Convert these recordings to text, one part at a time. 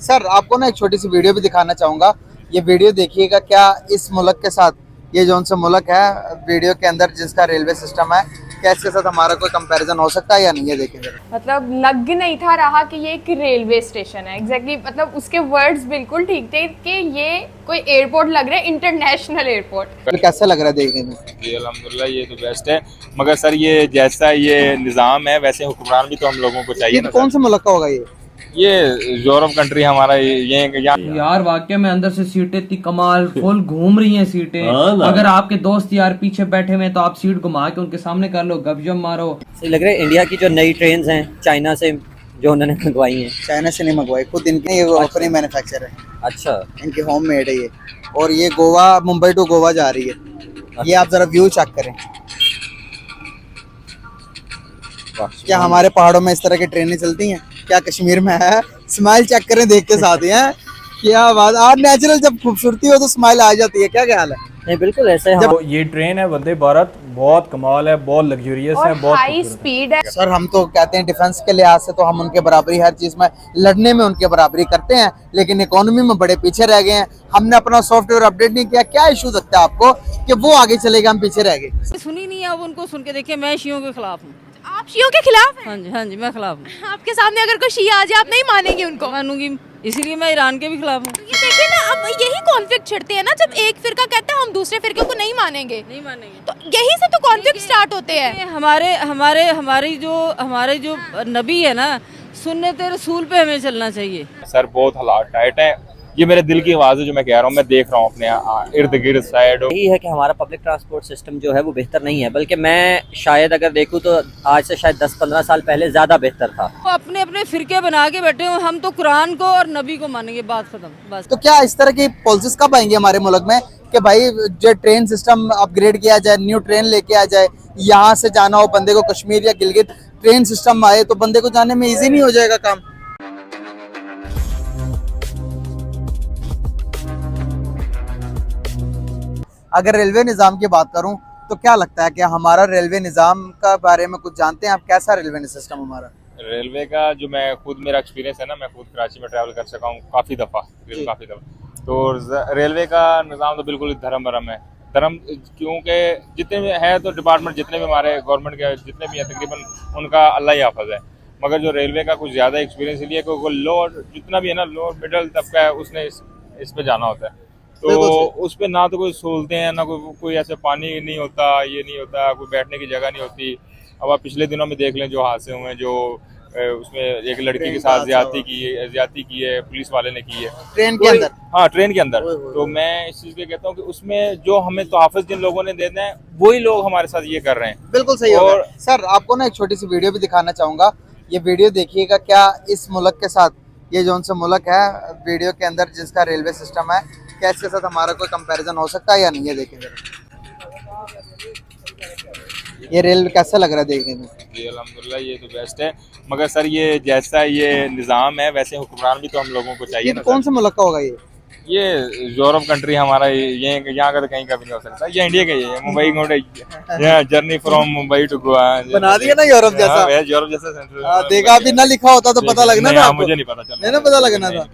Sir आपको ना एक छोटी सी वीडियो भी दिखाना चाहूंगा। ये वीडियो देखिएगा, क्या इस मुल्क के साथ, ये जौन सा मुल्क है वीडियो के अंदर जिसका रेलवे सिस्टम है, क्या इसके साथ हमारा कोई कंपैरिजन हो सकता है या नहीं है, देखेंगे। मतलब लग नहीं था रहा कि ये एक रेलवे स्टेशन है। एग्जैक्टली मतलब उसके वर्ड्स बिल्कुल ठीक थे कि ये कोई एयरपोर्ट लग रहा है, इंटरनेशनल एयरपोर्ट। कैसा लग रहा है देखने में? जी अल्हम्दुलिल्लाह, ये तो बेस्ट है। मगर सर ये जैसा ये निज़ाम है वैसे हुक्मरान भी तो हम लोगों को चाहिए ये ना। कौन सा मुल्क का होगा ये यूरोप कंट्री हमारा ये यार वाकई में अंदर से सीटें इतनी कमाल फुल घूम रही हैं सीटें। अगर आपके दोस्त यार पीछे बैठे हुए हैं तो आप सीट घुमा के उनके सामने कर लो, गपशप मारो। सही लग रहा है। इंडिया की जो नई ट्रेन हैं चाइना से जो उन्होंने मंगवाई हैं, चाइना से नहीं मंगवाई, खुद इनके ये अपनी मैन्युफैक्चर है। अच्छा, इनकी होम मेड है ये। और ये गोवा, मुंबई टू गोवा जा रही है। ये आप जरा व्यू चेक करें। क्या हमारे पहाड़ों में इस तरह की ट्रेनें चलती हैं? क्या कश्मीर में है? स्माइल चेक करें देख के साथ ही हैं। क्या बात, और नेचुरल जब खूबसूरती हो तो स्माइल आ जाती है। क्या ख्याल है? नहीं बिल्कुल ऐसे तो ये ट्रेन है वंदे भारत, बहुत कमाल है, बहुत लग्जूरियस है, बहुत हाई स्पीड है। सर हम तो कहते हैं डिफेंस के लिहाज से तो हम उनके बराबरी हर चीज में लड़ने में उनके बराबरी करते हैं, लेकिन इकोनॉमी में बड़े पीछे रह गए हैं। हमने अपना सॉफ्टवेयर अपडेट नहीं किया। क्या इशू लगता है आपको कि वो आगे चलेगा, हम पीछे रह गए? सुनी नहीं है, अब उनको सुन के देखिए। मैं शियों के खिलाफ हूँ। आप शियों के खिलाफ हैं? हाँ जी मैं खिलाफ हूँ। आपके सामने अगर कोई शिया आ जाए आप नहीं मानेंगे उनको? मानूंगी, इसीलिए मैं ईरान के भी खिलाफ हूँ। ये देखिए ना, अब यही कॉन्फ्लिक्ट छिड़ते हैं ना, जब एक फिरका कहता है हम दूसरे फिरके को नहीं मानेंगे, नहीं मानेंगे तो यही से तो कॉन्फ्लिक्ट स्टार्ट होते हैं। हमारे जो नबी है ना, सुन्नत रसूल पे हमें चलना चाहिए। सर बहुत हालात टाइट है। ये मेरे दिल की आवाज़ है जो मैं कह रहा हूँ। मैं देख रहा हूँ अपने इर्द गिर्द साइड। यही है कि हमारा पब्लिक ट्रांसपोर्ट सिस्टम जो है वो बेहतर नहीं है, बल्कि मैं शायद अगर देखूँ तो आज से शायद 10-15 साल पहले ज़्यादा बेहतर था। वो अपने अपने फिरके बना के बैठे हो। हम तो कुरान को और नबी को मानेंगे, बात खत्म बस। तो क्या इस तरह की पॉलिसीज कब आएंगी हमारे मुल्क में कि भाई जो ट्रेन सिस्टम अपग्रेड किया जाए, न्यू ट्रेन लेके आ जाए, यहाँ से जाना हो बंदे को कश्मीर या गिलगित, ट्रेन सिस्टम आए तो बंदे को जाने में ईजी नहीं हो जाएगा काम? अगर रेलवे निज़ाम की बात करूं तो क्या लगता है कि हमारा रेलवे निज़ाम का बारे में कुछ जानते हैं आप? कैसा रेलवे सिस्टम हमारा? रेलवे का जो मैं खुद, मेरा एक्सपीरियंस है ना, मैं खुद कराची में ट्रैवल कर सका हूँ काफ़ी दफ़ा। तो रेलवे का निज़ाम तो बिल्कुल धर्म भरम है। धर्म क्योंकि जितने भी है तो डिपार्टमेंट जितने भी हमारे गवर्नमेंट के जितने भी हैं तकरीबन उनका अल्लाह ही हाफ़िज़ है। मगर जो रेलवे का कुछ ज़्यादा एक्सपीरियंस इसलिए क्योंकि लोअर जितना भी है ना, लोअर मिडल तबका है, उसने इस पे जाना होता है। तो उस पे ना तो कोई सहूलतें हैं, ना कोई ऐसे पानी नहीं होता, ये नहीं होता, कोई बैठने की जगह नहीं होती। अब आप पिछले दिनों में देख लें जो हादसे हुए हैं, जो उसमें एक लड़की के साथ ज्यादती की है, पुलिस वाले ने की है ट्रेन के अंदर। हाँ, ट्रेन के अंदर। तो मैं इस चीज़ पे कहता हूँ कि उसमें जो हमें तोहफ़्फ़ जिन लोगों ने देना है वही लोग हमारे साथ ये कर रहे हैं। बिल्कुल सही। और सर आपको ना एक छोटी सी वीडियो भी दिखाना चाहूंगा। ये वीडियो देखिएगा, क्या इस मुल्क के साथ, ये जौन सा मुल्क है वीडियो के अंदर जिसका रेलवे सिस्टम है, क्या इसके साथ हमारा कोई कंपैरिजन हो सकता है या नहीं है, देखेंगे। ये रेल कैसा लग रहा है देखने में? जी अल्हम्दुलिल्लाह, ये तो बेस्ट है। मगर सर ये जैसा ये निज़ाम है वैसे हुक्मरान भी तो हम लोगों को चाहिए ना। कौन सा मुल्क का होगा ये यूरोप कंट्री हमारा, ये यहाँ का तो कहीं का भी नहीं हो सकता। ये इंडिया का ही है। Mumbai journey from Mumbai to Goa बना दिया ना यूरोप जैसा। यूरोप जैसा सेंट्रल देखा, अभी ना लिखा होता तो पता लगना था। मुझे नहीं पता चला, नहीं ना पता लगना था।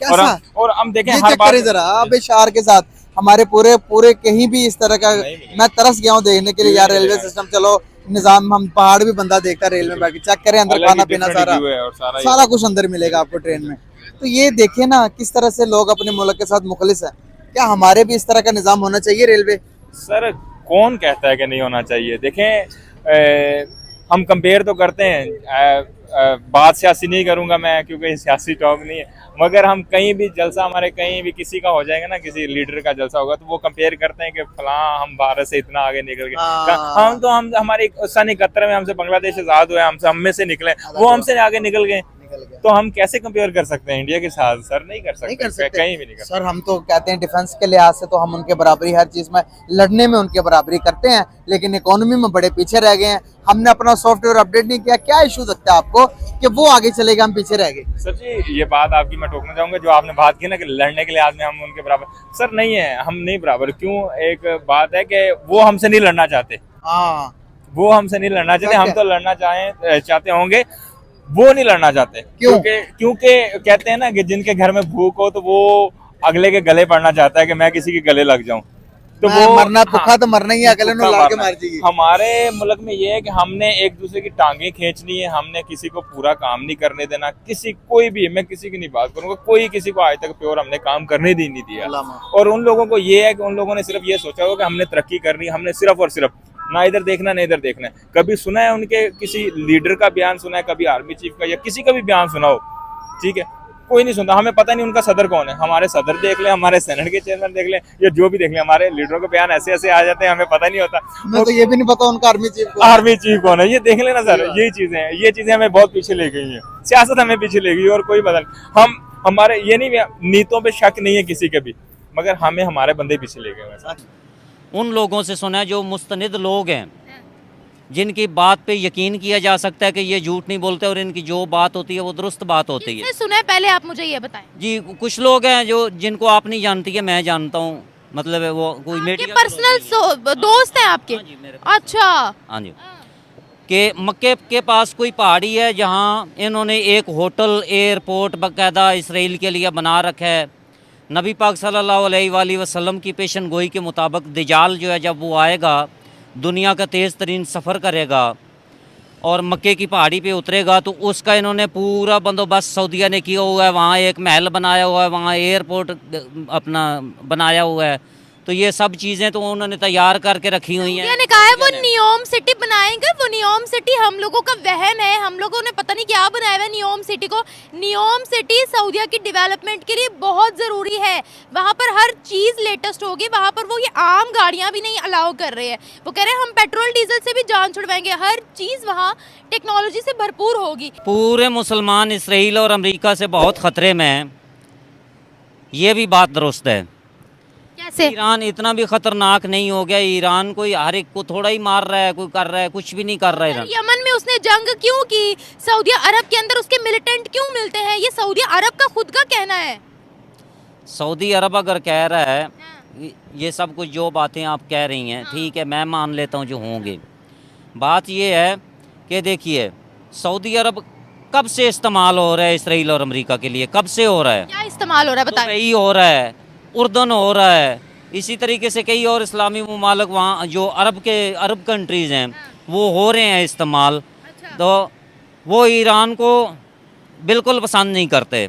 कैसा? और हम देखें हर बार जरा अब शहर के साथ हमारे पूरे कहीं भी इस तरह का, मैं तरस गया हूँ देखने के लिए यार रेलवे सिस्टम। चलो निजाम, हम पहाड़ भी बंदा देखता रेल में बैठ के, चेक करें अंदर खाना पीना सारा कुछ अंदर मिलेगा आपको ट्रेन में। तो ये देखिए ना किस तरह से लोग अपने मुल्क के साथ मुखलिस हैं। क्या हमारे भी इस तरह का निजाम होना चाहिए रेलवे? सर कौन कहता है कि नहीं होना चाहिए? देखें हम कंपेयर तो करते हैं, बात सियासी नहीं करूंगा मैं क्योंकि सियासी टॉक नहीं है, मगर हम कहीं भी जलसा, हमारे कहीं भी किसी का हो जाएगा ना, किसी लीडर का जलसा होगा तो वो कंपेयर करते हैं कि फलां हम भारत से इतना आगे निकल गए। हम हमारी सन 71 में हमसे बांग्लादेश आजाद हुआ, हम में से निकले, वो हमसे आगे निकल गए। तो हम कैसे कंपेयर कर सकते हैं इंडिया के साथ? सर नहीं कर सकते, कहीं भी नहीं कर सकते। सर हम तो कहते हैं डिफेंस के लिहाज से तो हम उनके बराबरी हर चीज में लड़ने में उनके बराबरी करते हैं, लेकिन इकोनॉमी में बड़े पीछे रह गए हैं। हमने अपना सॉफ्टवेयर अपडेट नहीं किया। क्या इशू लगता है आपको कि वो आगे चलेगा, हम पीछे रह गए? सर जी ये बात आपकी मैं टोकना चाहूंगा, जो आपने बात की ना कि लड़ने के लिहाज में हम उनके बराबर, सर नहीं है, हम नहीं बराबर। क्यों? एक बात है कि वो हमसे नहीं लड़ना चाहते। हाँ, वो हमसे नहीं लड़ना चाहते, हम तो लड़ना चाहते होंगे। वो नहीं लड़ना चाहते। क्यों? क्योंकि कहते हैं ना कि जिनके घर में भूख हो तो वो अगले के गले पड़ना चाहता है कि मैं किसी के गले लग जाऊं। तो मैं वो मरना भूखा तो मरना ही है, अगले ने लाड़ के मार जाएगी। हमारे मुल्क में ये है कि हमने एक दूसरे की टांगे खींचनी है, हमने किसी को पूरा काम नहीं करने देना। किसी कोई भी, मैं किसी की नहीं बात करूंगा, कोई किसी को आज तक प्योर हमने काम करने नहीं दिया। और उन लोगों को ये है कि उन लोगों ने सिर्फ ये सोचा होगा कि हमने तरक्की करनी है, हमने सिर्फ और सिर्फ ना इधर देखना ना इधर देखना है। कभी सुना है उनके किसी लीडर का बयान सुना है, कभी आर्मी चीफ का या किसी का भी बयान सुना हो? ठीक है, कोई नहीं सुनता। हमें पता नहीं उनका सदर कौन है। हमारे सदर देख ले, हमारे सेनेट के चेयरमैन देख ले, या जो भी देख ले, हमारे लीडरों के बयान ऐसे ऐसे आ जाते हैं, हमें पता नहीं होता। मैं तो ये भी नहीं पता उनका आर्मी चीफ कौन है, ये देख लेना सर। यही चीजें हैं, ये चीजें हमें बहुत पीछे ले गई हैं। सियासत हमें पीछे ले गई और कोई बदल। हम हमारे ये नहीं, नीतों पे शक नहीं है किसी के भी, मगर हमें हमारे बंदे पीछे ले गए। उन लोगों से सुना है जो मुस्तनिद लोग हैं, जिनकी बात पे यकीन किया जा सकता है कि ये झूठ नहीं बोलते और इनकी जो बात होती है वो दुरुस्त बात होती है। किससे सुना है, पहले आप मुझे ये बताएं। जी, कुछ लोग हैं जो जिनको आप नहीं जानती है, मैं जानता हूँ। मतलब है वो कोई मीडिया पर्सनल दोस्त हैं आपके? हाँ जी, मेरे अच्छा। हाँ जी, कि मक्के के पास कोई पहाड़ी है जहाँ इन्होंने एक होटल, एयरपोर्ट बाकायदा इसराइल के लिए बना रखा है। नबी पाक सल्लल्लाहु अलैहि वसल्लम की पेशन गोई के मुताबिक दज्जाल जो है जब वो आएगा, दुनिया का तेज़ तरीन सफ़र करेगा और मक्के की पहाड़ी पे उतरेगा, तो उसका इन्होंने पूरा बंदोबस्त सऊदीया ने किया हुआ है। वहाँ एक महल बनाया हुआ है, वहाँ एयरपोर्ट अपना बनाया हुआ है। तो ये सब चीज़ें तो उन्होंने तैयार करके रखी हुई हैं। ने कहा है वो नियोम सिटी बनाएंगे। वो नियोम सिटी हम लोगों का वहन है, हम लोगों ने पता नहीं क्या बनाया है नियोम सिटी को। नियोम सिटी सऊदीया की डेवलपमेंट के लिए बहुत ज़रूरी है। वहाँ पर हर चीज़ लेटेस्ट होगी। वहाँ पर वो ये आम गाड़ियाँ भी नहीं अलाउ कर रहे हैं। वो कह रहे हैं हम पेट्रोल डीजल से भी जान छुड़वाएंगे। हर चीज़ वहाँ टेक्नोलॉजी से भरपूर होगी। पूरे मुसलमान इसराइल और अमेरिका से बहुत ख़तरे में हैं, ये भी बात दुरुस्त है। कैसे? ईरान इतना भी खतरनाक नहीं हो गया। ईरान कोई हर एक को थोड़ा ही मार रहा है, कोई कर रहा है, कुछ भी नहीं कर रहा है। ईरान यमन में उसने जंग क्यों की? सऊदी अरब के अंदर उसके मिलिटेंट क्यों मिलते हैं? ये सऊदी अरब का खुद का कहना है। सऊदी अरब अगर कह रहा है ये सब कुछ जो बातें आप कह रही हैं, ठीक है, मैं मान लेता हूँ जो होंगे। बात ये है कि देखिए, सऊदी अरब कब से इस्तेमाल हो रहा है इसराइल और अमेरिका के लिए? कब से हो रहा है? क्या इस्तेमाल हो रहा है बताइए। दुबई हो रहा है, उर्दन हो रहा है, इसी तरीके से कई और इस्लामी ममालिक वहाँ जो अरब कंट्रीज़ हैं वो हो रहे हैं इस्तेमाल। तो वो ईरान को बिल्कुल पसंद नहीं करते।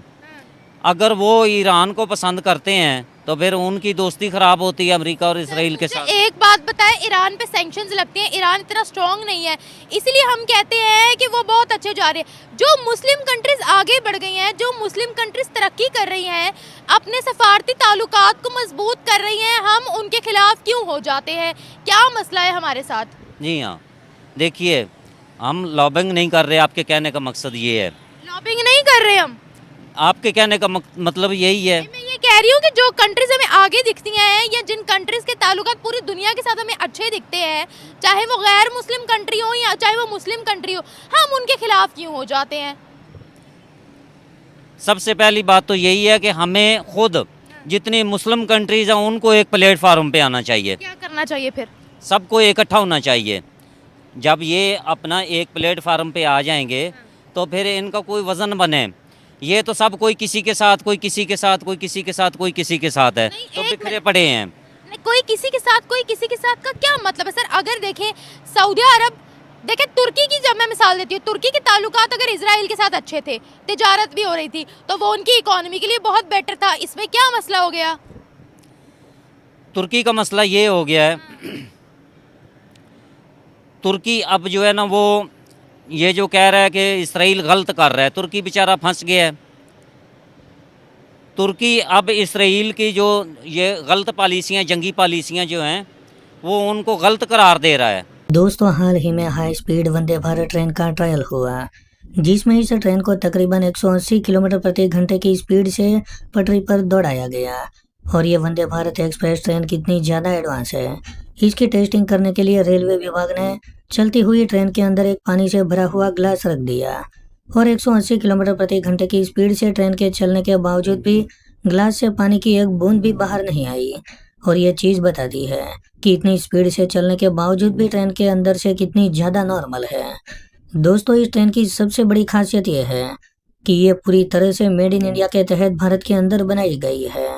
अगर वो ईरान को पसंद करते हैं तो फिर उनकी दोस्ती ख़राब होती है अमेरिका और इसराइल के साथ। एक बात बताएं, ईरान पे सैंक्शंस लगते हैं, ईरान इतना स्ट्रांग नहीं है, इसलिए हम कहते हैं कि वो बहुत अच्छे जा रहे हैं। जो मुस्लिम कंट्रीज आगे बढ़ गई हैं, जो मुस्लिम कंट्रीज तरक्की कर रही हैं, अपने सफारती ताल्लुकात को मजबूत कर रही हैं, हम उनके खिलाफ क्यों हो जाते हैं? क्या मसला है हमारे साथ? जी हाँ, देखिए, हम लॉबिंग नहीं कर रहे, आपके कहने का मकसद ये है। लॉबिंग नहीं कर रहे हम, आपके कहने का मतलब यही है। मैं ये कह रही हूँ कि जो कंट्रीज हमें आगे दिखती हैं या जिन कंट्रीज के ताल्लुकात पूरी दुनिया के साथ हमें अच्छे दिखते हैं, चाहे वो गैर मुस्लिम कंट्री हो या चाहे वो मुस्लिम कंट्री हो, हम उनके खिलाफ क्यों हो जाते हैं? सबसे पहली बात तो यही है कि हमें खुद जितनी मुस्लिम कंट्रीज हैं उनको एक प्लेटफार्म पे आना चाहिए। क्या करना चाहिए फिर? सबको इकट्ठा होना चाहिए। जब ये अपना एक प्लेटफार्म पे आ जाएंगे तो फिर इनका कोई वज़न बने। ये तो सब कोई किसी के साथ, कोई किसी के साथ, कोई किसी के साथ, कोई किसी के साथ है, तो बिखरे पड़े हैं। कोई किसी के साथ, कोई किसी के साथ का क्या मतलब है सर? अगर देखें सऊदी अरब, देखें तुर्की की, जब मैं मिसाल देती हूँ, तुर्की के ताल्लुकात अगर इजराइल के साथ अच्छे थे, तिजारत भी हो रही थी, तो वो उनकी इकोनॉमी के लिए बहुत बेटर था। इसमें क्या मसला हो गया? तुर्की का मसला ये हो गया है, तुर्की अब जो है ना वो ये जो कह रहा है कि इसराइल गलत कर रहा है, तुर्की बेचारा फंस गया है। तुर्की अब इसराइल की जो ये गलत पॉलिसियाँ, जंगी पॉलिसियाँ जो हैं, वो उनको गलत करार दे रहा है। दोस्तों, हाल ही में high speed Vande Bharat train का ट्रायल हुआ, जिसमें इस ट्रेन को तकरीबन 180 किलोमीटर प्रति घंटे की स्पीड से पटरी पर दौड़ाया गया। और ये वंदे भारत एक्सप्रेस ट्रेन कितनी ज़्यादा एडवांस है, इसकी टेस्टिंग करने के लिए रेलवे विभाग ने चलती हुई ट्रेन के अंदर एक पानी से भरा हुआ ग्लास रख दिया और 180 किलोमीटर प्रति घंटे की स्पीड से ट्रेन के चलने के बावजूद भी ग्लास से पानी की एक बूंद भी बाहर नहीं आई। और ये चीज़ बताती है कि इतनी स्पीड से चलने के बावजूद भी ट्रेन के अंदर से कितनी ज़्यादा नॉर्मल है। दोस्तों इस ट्रेन की सबसे बड़ी खासियत यह है कि ये पूरी तरह से मेड इन इंडिया के तहत भारत के अंदर बनाई गई है।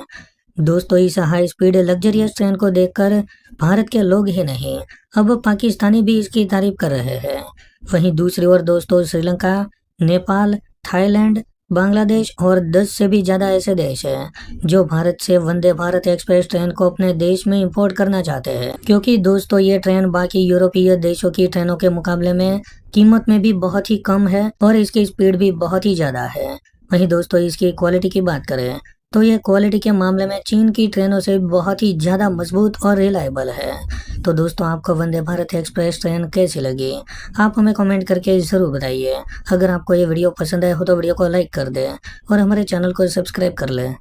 दोस्तों इस हाई स्पीड लग्जरियस ट्रेन को देखकर भारत के लोग ही नहीं, अब पाकिस्तानी भी इसकी तारीफ कर रहे हैं। वहीं दूसरी ओर दोस्तों श्रीलंका, नेपाल, थाईलैंड, बांग्लादेश और 10 से भी ज़्यादा ऐसे देश हैं जो भारत से वंदे भारत एक्सप्रेस ट्रेन को अपने देश में इंपोर्ट करना चाहते हैं, क्योंकि दोस्तों ये ट्रेन बाकी यूरोपीय देशों की ट्रेनों के मुकाबले में कीमत में भी बहुत ही कम है और इसकी स्पीड भी बहुत ही ज़्यादा है। वहीं दोस्तों इसकी क्वालिटी की बात करें तो ये क्वालिटी के मामले में चीन की ट्रेनों से बहुत ही ज़्यादा मजबूत और रिलायबल है। तो दोस्तों आपको वंदे भारत एक्सप्रेस ट्रेन कैसी लगी, आप हमें कमेंट करके ज़रूर बताइए। अगर आपको ये वीडियो पसंद आया हो तो वीडियो को लाइक कर दें और हमारे चैनल को सब्सक्राइब कर लें।